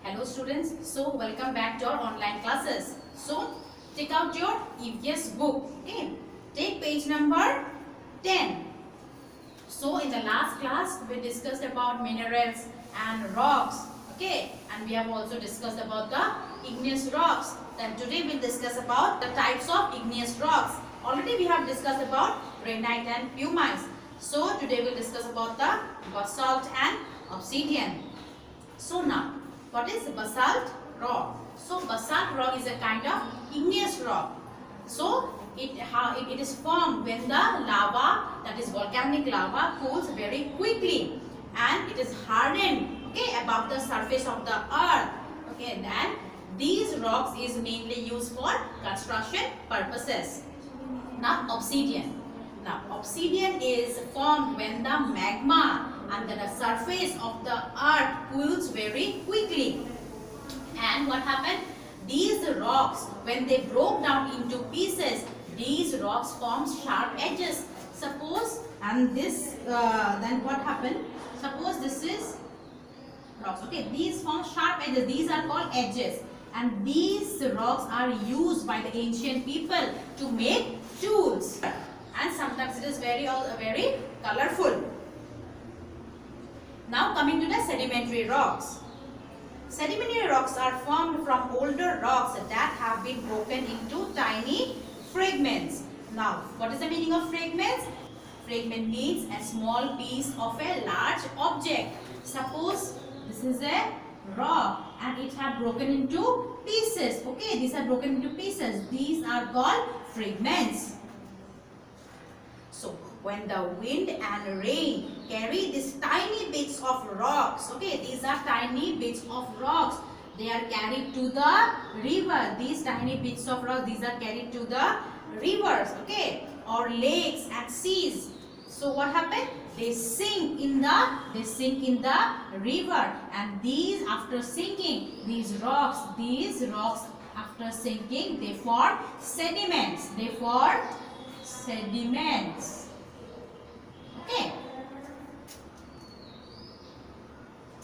Hello students, so welcome back to our online classes. So take out your EVS book, okay, take page number 10. So in the last class we discussed about minerals and rocks, okay, and we have also discussed about the igneous rocks. Then today we'll discuss about the types of igneous rocks. Already we have discussed about granite and pumice. So today we'll discuss about the basalt and obsidian. So now, what is basalt rock? So basalt rock is a kind of igneous rock. So it is formed when the lava, that is volcanic lava, cools very quickly and it is hardened, okay, above the surface of the earth. Okay, and these rocks is mainly used for construction purposes. Now obsidian. Now obsidian is formed when the magma under the surface of the earth cools very quickly. And what happened? These rocks, when they broke down into pieces, these rocks form sharp edges. Suppose, and this, then what happened? Suppose this is rocks, okay, these form sharp edges, these are called edges. And these rocks are used by the ancient people to make tools. And sometimes it is very colorful. Now coming to the sedimentary rocks. Sedimentary rocks are formed from older rocks that have been broken into tiny fragments. Now, what is the meaning of fragments? Fragment means a small piece of a large object. Suppose this is a rock and it have broken into pieces. Okay, these are broken into pieces. These are called fragments. So, when the wind and rain carry these tiny bits of rocks, okay, these are tiny bits of rocks, they are carried to the river. These tiny bits of rocks, these are carried to the rivers, okay, or lakes and seas. So what happened? They sink in the river, and these, after sinking, these rocks after sinking, they form sediments. Okay.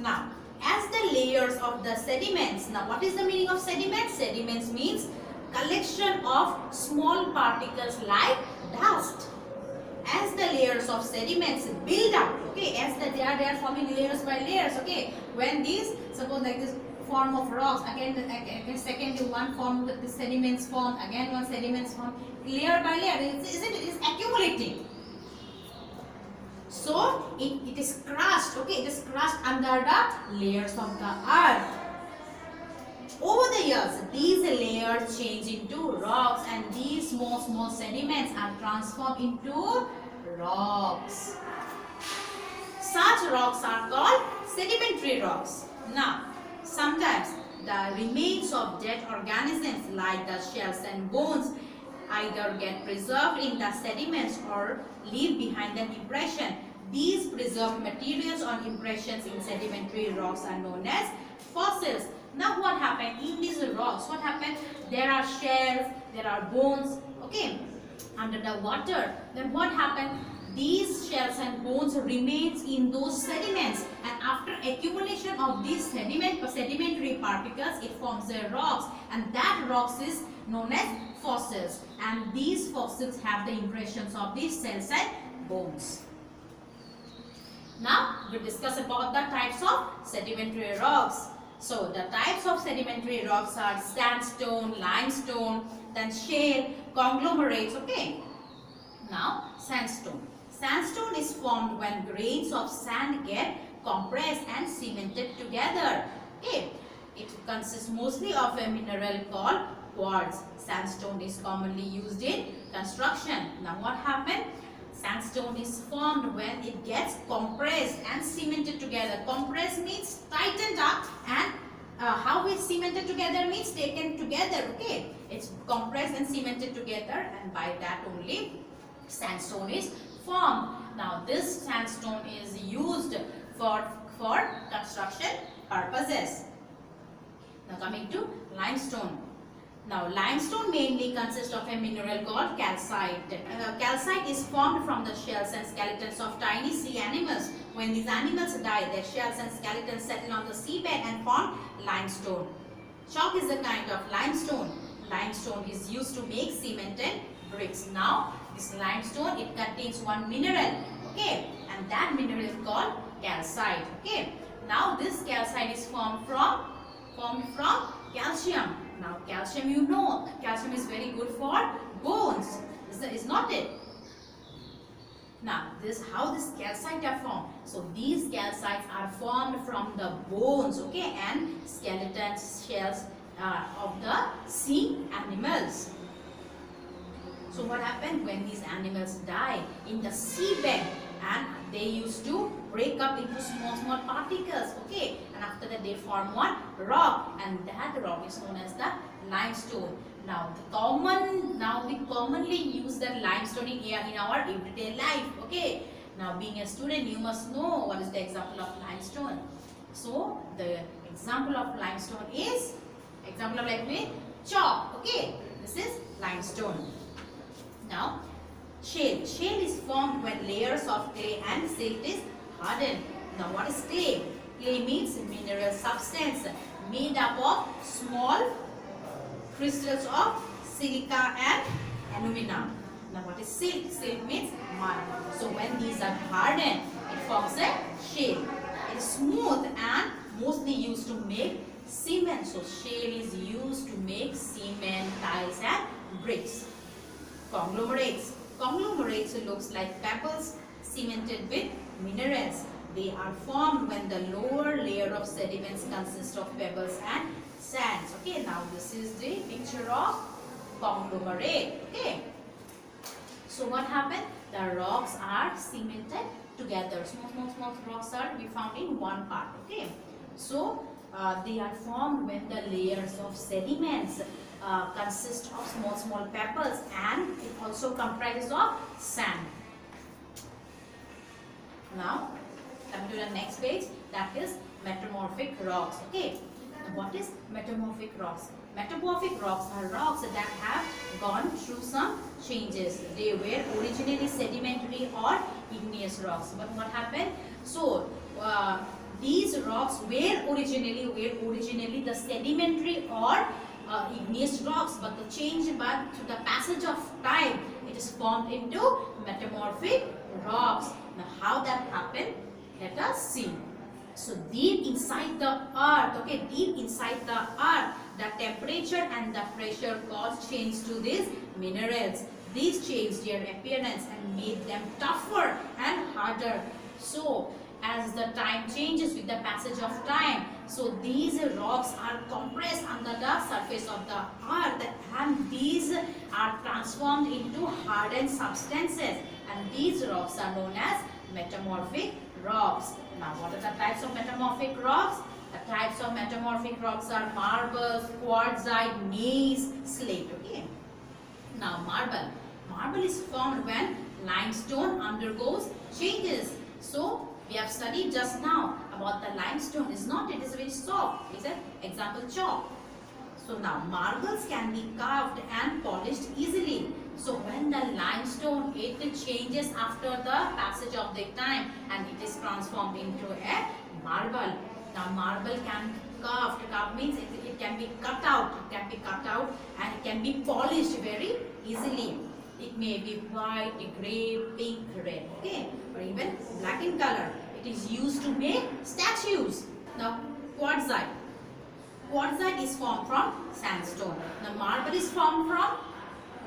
Now, as the layers of the sediments, now what is the meaning of sediments? Sediments means collection of small particles like dust. As the layers of sediments build up, okay, as they are forming layers by layers, okay, when these, suppose like this form of rocks, again second one form, the sediments form, again one sediments form, layer by layer, it is accumulating. So it is crushed, okay, it is crushed under the layers of the earth. Over the years, these layers change into rocks, and these small sediments are transformed into rocks. Such rocks are called sedimentary rocks. Now, sometimes the remains of dead organisms like the shells and bones either get preserved in the sediments or leave behind an impression. These preserved materials or impressions in sedimentary rocks are known as fossils. Now what happened in these rocks? What happened? There are shells, there are bones, okay, under the water. Then what happened? These shells and bones remains in those sediments, and after accumulation of these sedimentary particles, it forms the rocks, and that rocks is known as fossils, and these fossils have the impressions of these shells and bones. Now we discuss about the types of sedimentary rocks. So the types of sedimentary rocks are sandstone, limestone, then shale, conglomerates, okay. Now sandstone. Sandstone is formed when grains of sand get compressed and cemented together. Okay. It consists mostly of a mineral called quartz. Sandstone is commonly used in construction. Now what happened? Sandstone is formed when it gets compressed and cemented together. Compressed means tightened up, and how it's cemented together means taken together, okay. It's compressed and cemented together, and by that only sandstone is formed. Now this sandstone is used for construction purposes. Now coming to limestone. Now limestone mainly consists of a mineral called calcite. Calcite is formed from the shells and skeletons of tiny sea animals When these animals die, their shells and skeletons settle on the seabed and form limestone. Chalk is a kind of limestone. Limestone is used to make cement and bricks. Now, this limestone, it contains one mineral, okay, and that mineral is called calcite, okay. Now, this calcite is formed from calcium. Now, calcium, you know, calcium is very good for bones, is not it? Now, how this calcite are formed. So, these calcites are formed from the bones, okay, and skeleton shells of the sea animals. So, what happened when these animals die in the seabed, and they used to break up into small particles, okay, and after that they form one rock, and that rock is known as the limestone. Now we commonly use the limestone in our everyday life, okay. Now, being a student, you must know what is the example of limestone. So the example of limestone is chalk, okay. This is limestone. Now, shale is formed when layers of clay and silt is hardened. Now, what is clay? Clay means mineral substance made up of small crystals of silica and alumina. Now, what is silt? Silt means mud. So, when these are hardened, it forms a shale. It is smooth and mostly used to make cement. So, shale is used to make cement, tiles and bricks. Conglomerates looks like pebbles cemented with minerals. They are formed when the lower layer of sediments consists of pebbles and sands. Okay, now this is the picture of conglomerate. Okay. So what happened? The rocks are cemented together. Small rocks are to be found in one part. Okay. So they are formed when the layers of sediments consist of small pebbles, and it also comprises of sand. Now, coming to the next page, that is metamorphic rocks. Okay, what is metamorphic rocks? Metamorphic rocks are rocks that have gone through some changes. They were originally sedimentary or igneous rocks. But what happened? So, these rocks were originally the sedimentary or igneous rocks, but through the passage of time, it is formed into metamorphic rocks. Now, how that happened? Let us see. So, deep inside the earth, the temperature and the pressure caused change to these minerals. These changed their appearance and made them tougher and harder. So, as the time changes with the passage of time, so these rocks are compressed under the surface of the earth, and these are transformed into hardened substances, and these rocks are known as metamorphic rocks. Now, what are the types of metamorphic rocks? The types of metamorphic rocks are marble, quartzite, gneiss, slate. Okay. Now, marble is formed when limestone undergoes changes. So, we have studied just now about the limestone. Is not it? It is very soft. Is it? Example, chalk. So now marbles can be carved and polished easily. So when the limestone, it changes after the passage of the time, and it is transformed into a marble. Now marble can be carved. Carved means it can be cut out. It can be cut out and it can be polished very easily. It may be white, grey, pink, red, okay, or even black in color. It is used to make statues. Now, quartzite. Quartzite is formed from sandstone. Now, marble is formed from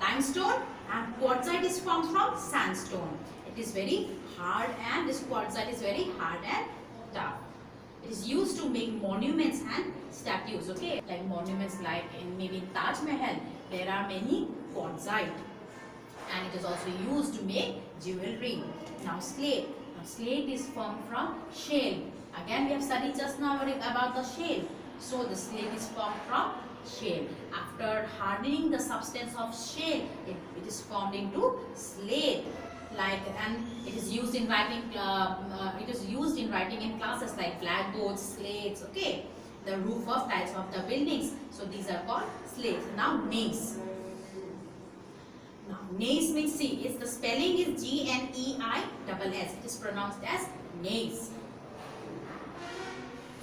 limestone, and quartzite is formed from sandstone. It is very hard, and this quartzite is very hard and tough. It is used to make monuments and statues, okay, like monuments like maybe Taj Mahal. There are many quartzite. And it is also used to make jewelry. Now, slate. Now, slate is formed from shale. Again, we have studied just now about the shale. So, the slate is formed from shale. After hardening the substance of shale, it is formed into slate. And it is used in writing. In classes like blackboards, slates. Okay, the roof of tiles of the buildings. So, these are called slates. Now, gneiss. Now, gneiss means the spelling is Gneiss. It is pronounced as gneiss.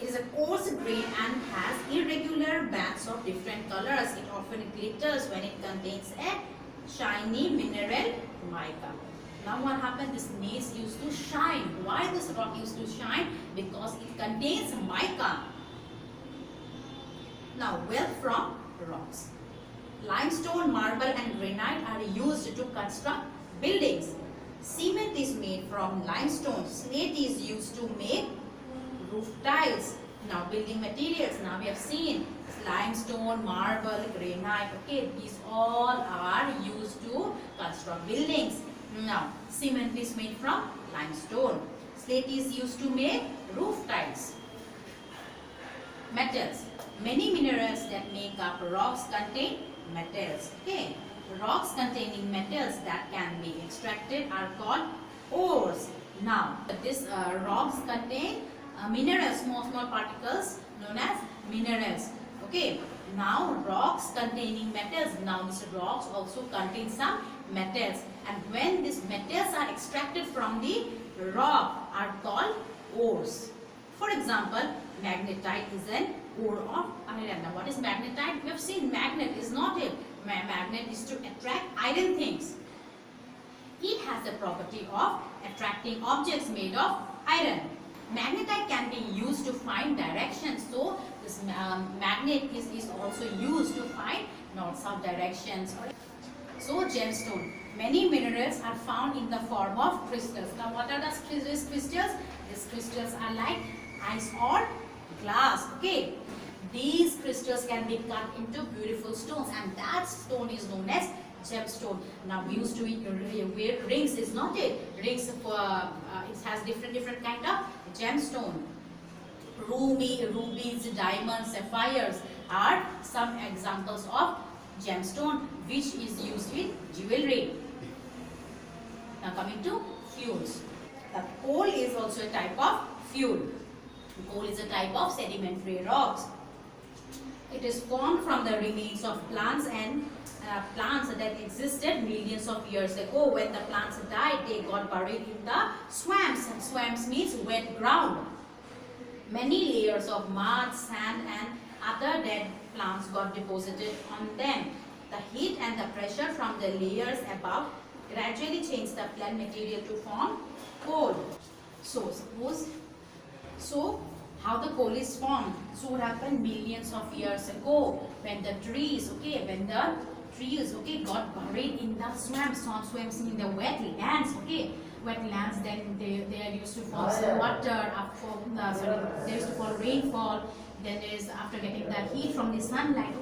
It is a coarse grain and has irregular bands of different colors. It often glitters when it contains a shiny mineral mica. Now what happened? This gneiss used to shine. Why this rock used to shine? Because it contains mica. Now wealth from rocks. Limestone, marble and granite are used to construct buildings. Cement is made from limestone. Slate is used to make roof tiles. Now building materials. Now we have seen limestone, marble, granite. Okay, these all are used to construct buildings. Now cement is made from limestone. Slate is used to make roof tiles. Metals. Many minerals that make up rocks contain metals. Okay, rocks containing metals that can be extracted are called ores. Now this rocks contain minerals, small particles known as minerals. Okay, now rocks containing metals. Now these rocks also contain some metals, and when these metals are extracted from the rock are called ores. For example, magnetite is an ore of iron. Now what is magnetite? We have seen magnet is not it. Magnet is to attract iron things. It has the property of attracting objects made of iron. Magnetite can be used to find directions. So this magnet is also used to find north-south directions. So gemstone. Many minerals are found in the form of crystals. Now what are these crystals? These crystals are like ice or glass. Okay, these crystals can be cut into beautiful stones, and that stone is known as gemstone. Now we used to wear rings, is not it? Rings it has different kind of gemstone. Rubies, diamonds, sapphires are some examples of gemstone which is used in jewelry. Now coming to fuels. The coal is also a type of fuel. Coal is a type of sedimentary rocks. It is formed from the remains of plants and plants that existed millions of years ago. When the plants died, they got buried in the swamps, and swamps means wet ground. Many layers of mud, sand and other dead plants got deposited on them. The heat and the pressure from the layers above gradually changed the plant material to form coal. So how the coal is formed? So what happened millions of years ago when the trees, got buried in the swamps. Swamps in the wetlands, wetlands. Then they are used to fall some water. There used to fall rainfall. Then there is after getting the heat from the sunlight.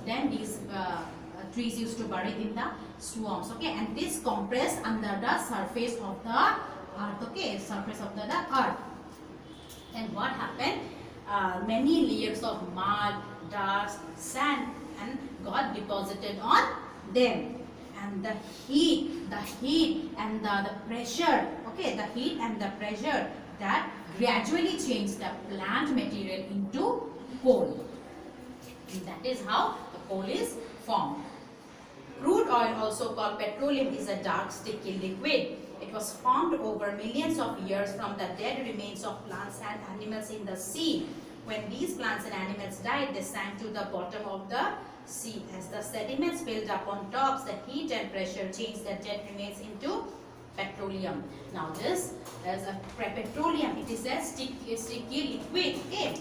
Then these trees used to bury in the swamps. And this compressed under the surface of the earth. Surface of the earth. And what happened? Many layers of mud, dust, sand and got deposited on them. And the heat and the pressure, the heat and the pressure that gradually changed the plant material into coal. And that is how the coal is formed. Crude oil, also called petroleum, is a dark sticky liquid. It was formed over millions of years from the dead remains of plants and animals in the sea. When these plants and animals died, they sank to the bottom of the sea. As the sediments built up on tops, the heat and pressure changed the dead remains into petroleum. Now this is a petroleum. It is a sticky liquid.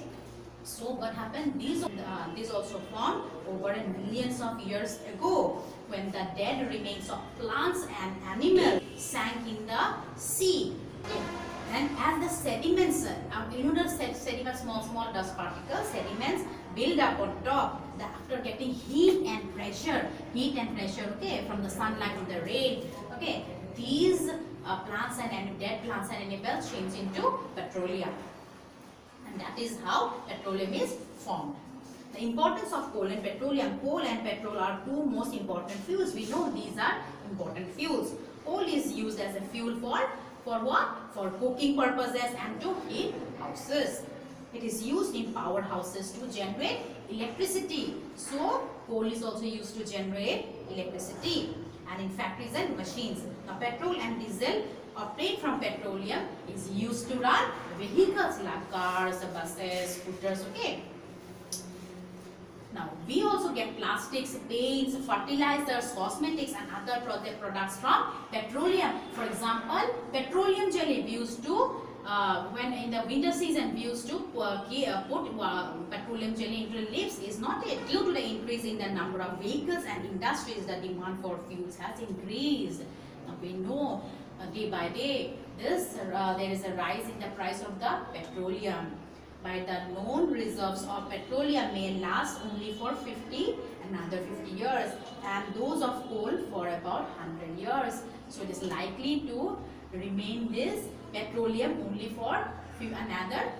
So what happened? These also formed over millions of years ago when the dead remains of plants and animals sank in the sea. And as the sediments, sediments, small dust particles, sediments build up on top. After getting heat and pressure, from the sunlight and the rain, these plants and dead plants and animals change into petroleum. And that is how petroleum is formed. The importance of coal and petroleum. Coal and petrol are two most important fuels. We know these are important fuels. Coal is used as a fuel for what? For cooking purposes and to heat houses. It is used in powerhouses to generate electricity. So coal is also used to generate electricity and in factories and machines. Now petrol and diesel obtained from petroleum is used to run vehicles like cars, buses, scooters. Okay. Now, we also get plastics, paints, fertilizers, cosmetics and other products from petroleum. For example, petroleum jelly we used to, when in the winter season we used to put petroleum jelly into the leaves. Is not it. Due to the increase in the number of vehicles and industries, the demand for fuels has increased. Now, we know day by day there is a rise in the price of the petroleum. By the known reserves of petroleum may last only for 50 years, and those of coal for about 100 years. So it is likely to remain this petroleum only for another